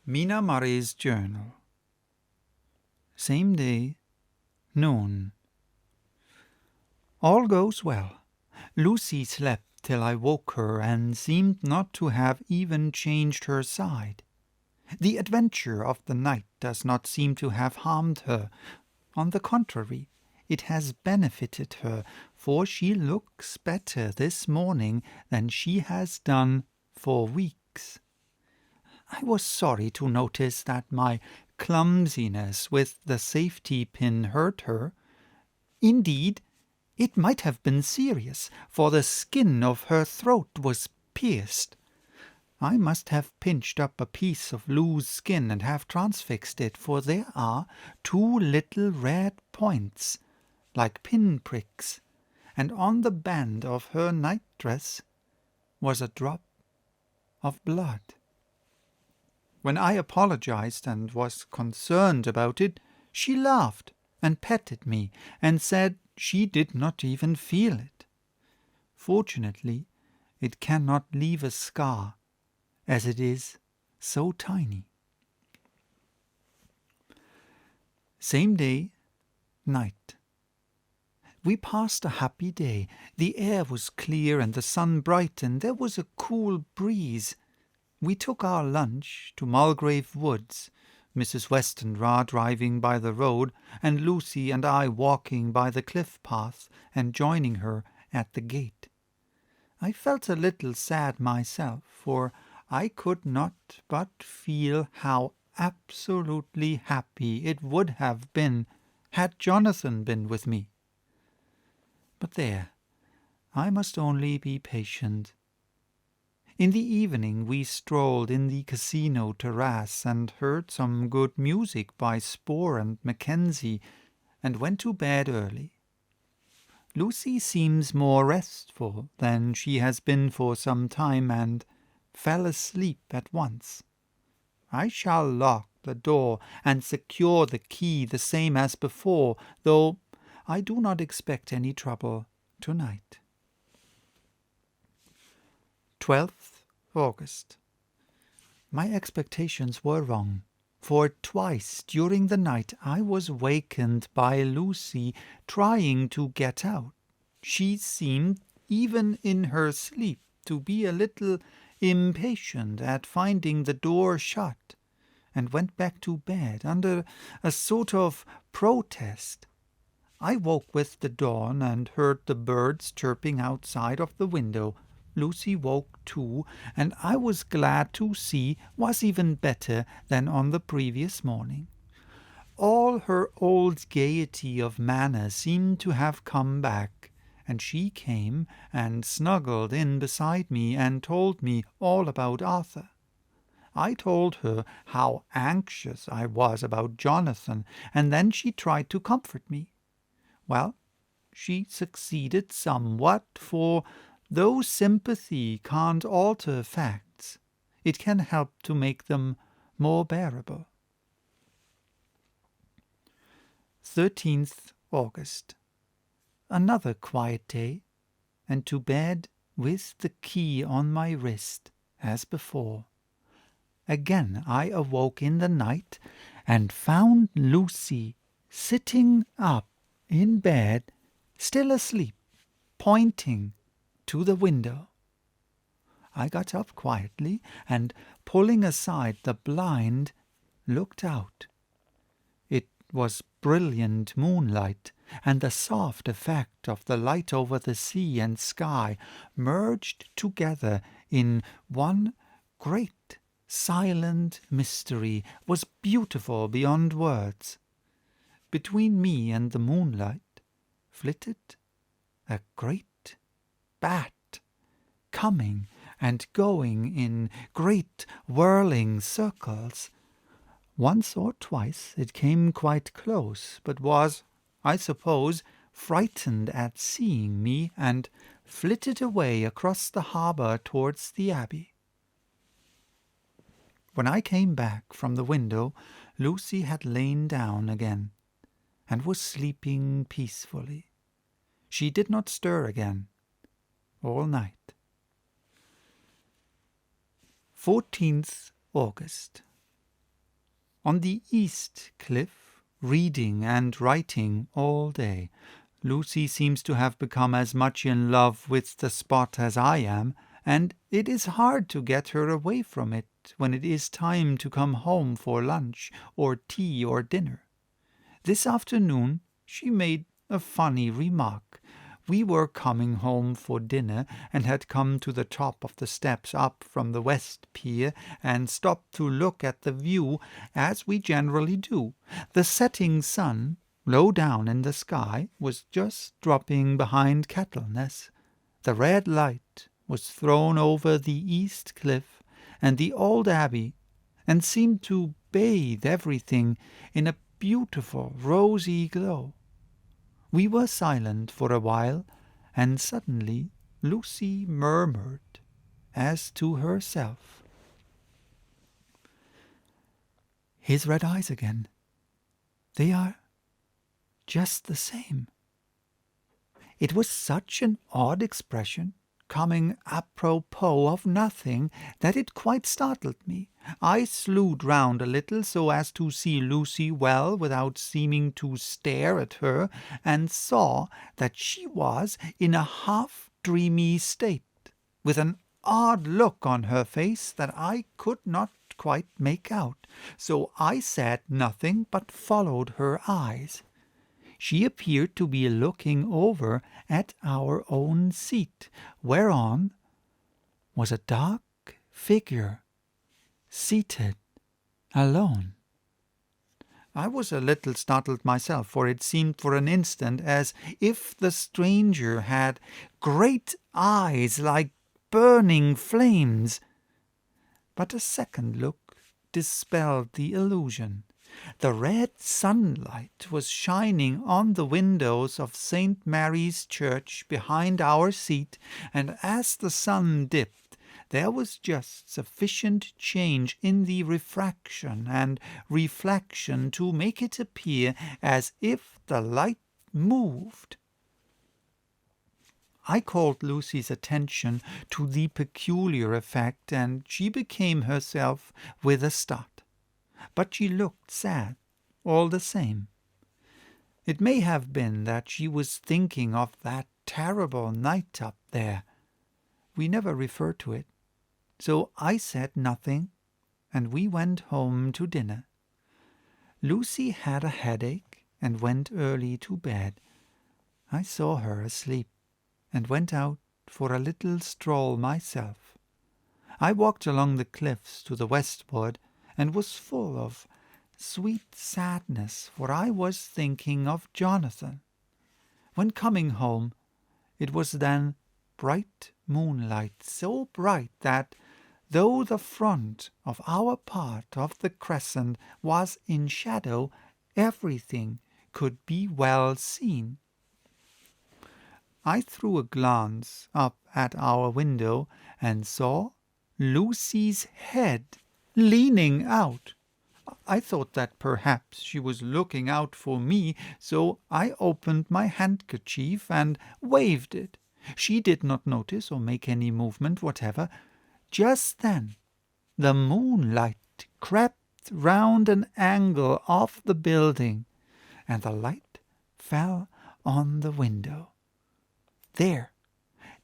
Mina Murray's Journal. Same day, noon. All goes well. Lucy slept till I woke her, and seemed not to have even changed her side. The adventure of the night does not seem to have harmed her. On the contrary, it has benefited her, for she looks better this morning than she has done for weeks. I was sorry to notice that my clumsiness with the safety pin hurt her. Indeed, it might have been serious, for the skin of her throat was pierced. I must have pinched up a piece of loose skin and have transfixed it, for there are 2 little red points, like pin-pricks, and on the band of her night-dress was a drop of blood. When I apologized and was concerned about it, she laughed and petted me and said she did not even feel it. Fortunately, it cannot leave a scar, as it is so tiny. Same day, night. We passed a happy day. The air was clear and the sun bright, and there was a cool breeze. We took our lunch to Mulgrave Woods, Mrs. Westenra driving by the road, and Lucy and I walking by the cliff path and joining her at the gate. I felt a little sad myself, for I could not but feel how absolutely happy it would have been had Jonathan been with me. But there, I must only be patient. In the evening we strolled in the casino terrace and heard some good music by Spohr and Mackenzie, and went to bed early. Lucy seems more restful than she has been for some time, and fell asleep at once. I shall lock the door and secure the key the same as before, though I do not expect any trouble tonight. 12th August. My expectations were wrong, for twice during the night I was wakened by Lucy trying to get out. She seemed, even in her sleep, to be a little impatient at finding the door shut, and went back to bed under a sort of protest. I woke with the dawn and heard the birds chirping outside of the window. Lucy woke too, and I was glad to see was even better than on the previous morning. All her old gaiety of manner seemed to have come back, and she came and snuggled in beside me and told me all about Arthur. I told her how anxious I was about Jonathan, and then she tried to comfort me. Well, she succeeded somewhat, for though sympathy can't alter facts, it can help to make them more bearable. 13th August. Another quiet day, and to bed with the key on my wrist, as before. Again I awoke in the night, and found Lucy sitting up in bed, still asleep, pointing to the window. I got up quietly, and pulling aside the blind, looked out. It was brilliant moonlight, and the soft effect of the light over the sea and sky merged together in one great silent mystery was beautiful beyond words. Between me and the moonlight flitted a great bat, coming and going in great whirling circles. Once or twice it came quite close, but was, I suppose, frightened at seeing me, and flitted away across the harbour towards the abbey. When I came back from the window, Lucy had lain down again, and was sleeping peacefully. She did not stir again all night. 14th August. On the east cliff, reading and writing all day. Lucy seems to have become as much in love with the spot as I am, and it is hard to get her away from it when it is time to come home for lunch or tea or dinner. This afternoon she made a funny remark. We were coming home for dinner and had come to the top of the steps up from the west pier and stopped to look at the view as we generally do. The setting sun, low down in the sky, was just dropping behind Kettleness. The red light was thrown over the east cliff and the old abbey, and seemed to bathe everything in a beautiful rosy glow. We were silent for a while, and suddenly Lucy murmured, as to herself, "His red eyes again. They are just the same." It was such an odd expression, coming apropos of nothing, that it quite startled me. I slewed round a little so as to see Lucy well without seeming to stare at her, and saw that she was in a half-dreamy state, with an odd look on her face that I could not quite make out, so I said nothing but followed her eyes. She appeared to be looking over at our own seat, whereon was a dark figure, seated alone. I was a little startled myself, for it seemed for an instant as if the stranger had great eyes like burning flames. But a second look dispelled the illusion. The red sunlight was shining on the windows of St. Mary's Church behind our seat, and as the sun dipped, there was just sufficient change in the refraction and reflection to make it appear as if the light moved. I called Lucy's attention to the peculiar effect, and she became herself with a start. But she looked sad, all the same. It may have been that she was thinking of that terrible night up there. We never referred to it, so I said nothing, and we went home to dinner. Lucy had a headache and went early to bed. I saw her asleep, and went out for a little stroll myself. I walked along the cliffs to the westward, and was full of sweet sadness, for I was thinking of Jonathan. When coming home, it was then bright moonlight, so bright that, though the front of our part of the crescent was in shadow, everything could be well seen. I threw a glance up at our window, and saw Lucy's head leaning out. I thought that perhaps she was looking out for me, so I opened my handkerchief and waved it. She did not notice or make any movement whatever. Just then the moonlight crept round an angle of the building, and the light fell on the window. There,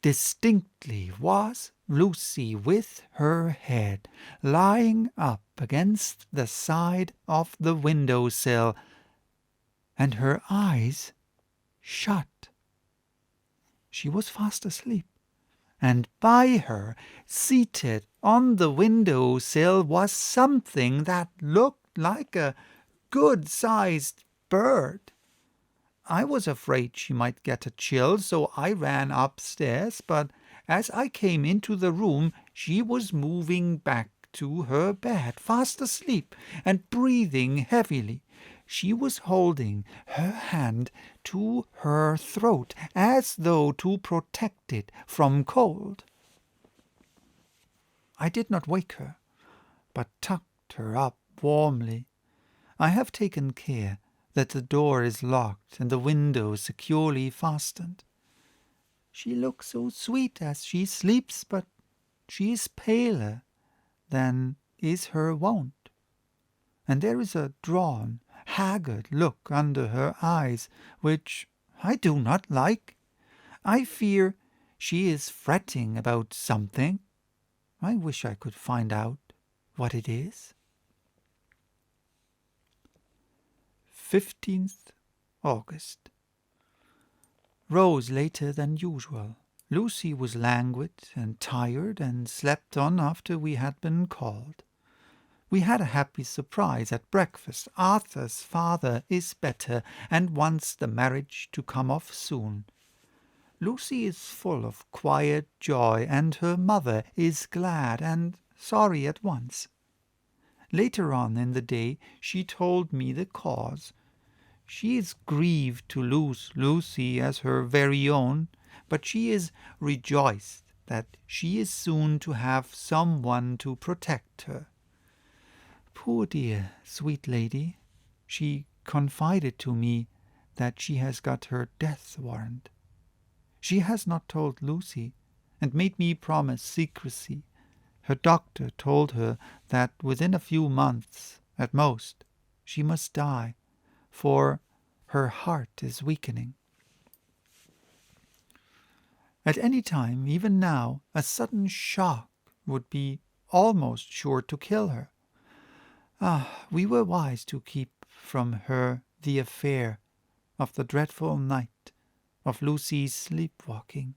distinctly, was Lucy with her head lying up against the side of the window-sill, and her eyes shut. She was fast asleep, and by her, seated on the window-sill, was something that looked like a good-sized bird. I was afraid she might get a chill, so I ran upstairs, but as I came into the room, she was moving back to her bed, fast asleep, and breathing heavily. She was holding her hand to her throat, as though to protect it from cold. I did not wake her, but tucked her up warmly. I have taken care that the door is locked and the window securely fastened. She looks so sweet as she sleeps, but she is paler than is her wont. and there is a drawn, haggard look under her eyes, which I do not like. I fear she is fretting about something. I wish I could find out what it is. 15th August. Rose later than usual. Lucy was languid and tired, and slept on after we had been called. We had a happy surprise at breakfast. Arthur's father is better, and wants the marriage to come off soon. Lucy is full of quiet joy, and her mother is glad and sorry at once. Later on in the day she told me the cause. She is grieved to lose Lucy as her very own, but she is rejoiced that she is soon to have someone to protect her. Poor dear, sweet lady, she confided to me that she has got her death warrant. She has not told Lucy, and made me promise secrecy. Her doctor told her that within a few months, at most, she must die, for her heart is weakening. At any time, even now, a sudden shock would be almost sure to kill her. We were wise to keep from her the affair of the dreadful night of Lucy's sleepwalking.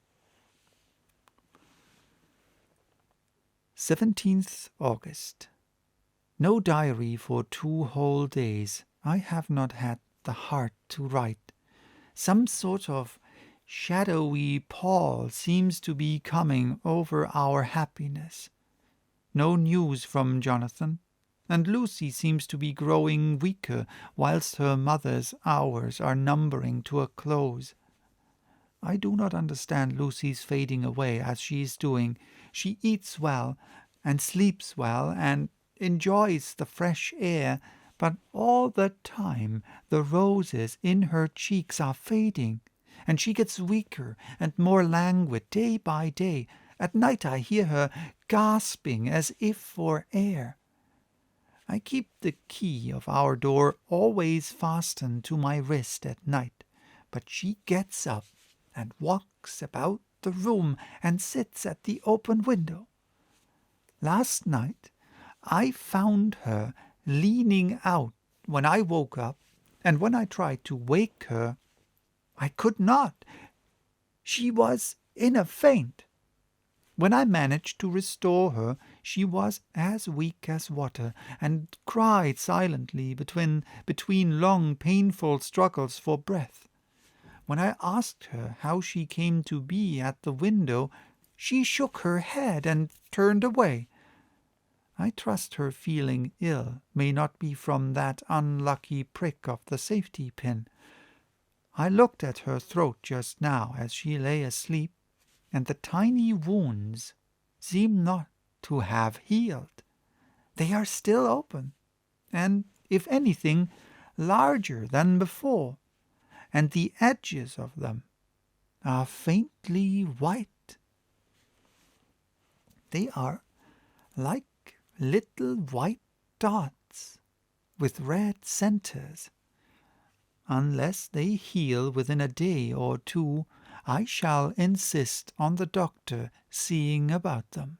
17th August. No diary for 2 whole days. I have not had the heart to write. Some sort of shadowy pall seems to be coming over our happiness. No news from Jonathan, and Lucy seems to be growing weaker, whilst her mother's hours are numbering to a close. I do not understand Lucy's fading away as she is doing. She eats well, and sleeps well, and enjoys the fresh air, but all the time the roses in her cheeks are fading, and she gets weaker and more languid day by day. At night I hear her gasping as if for air. I keep the key of our door always fastened to my wrist at night, but she gets up and walks about the room and sits at the open window. Last night I found her leaning out when I woke up, and when I tried to wake her, I could not. She was in a faint. When I managed to restore her, she was as weak as water, and cried silently between long, painful struggles for breath. When I asked her how she came to be at the window, she shook her head and turned away. I trust her feeling ill may not be from that unlucky prick of the safety pin. I looked at her throat just now as she lay asleep, and the tiny wounds seem not to have healed. They are still open, and, if anything, larger than before, and the edges of them are faintly white. They are like little white dots with red centers. Unless they heal within a day or two, I shall insist on the doctor seeing about them.